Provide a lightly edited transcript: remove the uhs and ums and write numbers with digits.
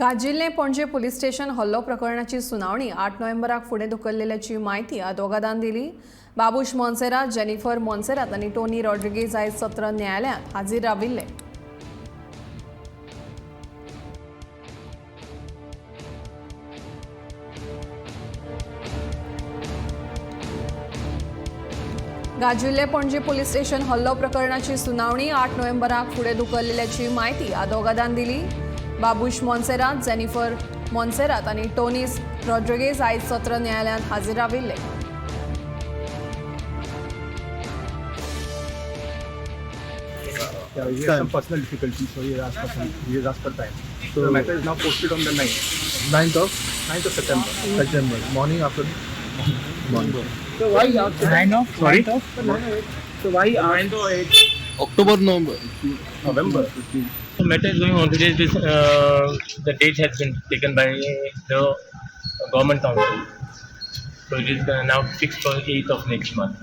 गाजिल्ले पणजे police station हल्लो प्रकरणाची सुनावणी 8 नोव्हेंबराक फुडें धुकल्ल्याची माहिती आदवोगादान दिली। बाबूश मोन्सेरात, जेनिफर मोन्सेरात आणि टोनी रॉड्रिगेज आयज सत्र न्यायालयात हाजीर राविल्ले। गाजिल्ले पणजे पोलीस स्टेशन हल्लो प्रकरणाची सुनावणी 8 नोव्हेंबराक फुडें धुकल्ल्याची माहिती आदवोगादान दिली। बाबूश मोन्सेरात, जेनिफर मोन्सेरात आणि टोनी रॉड्रिगेज आयज सत्र न्यायालयात हाजीर राविल्ले। He has some personal difficulties, so he has asked for time. So the matter is now posted on the 9th of September. Morning, afternoon? Morning. So why 9 of? Sorry? 9th of? So why 9th or 8th? October, November. November. The matter is going on today. The date has been taken by the government council. So it is now fixed for 8th of next month.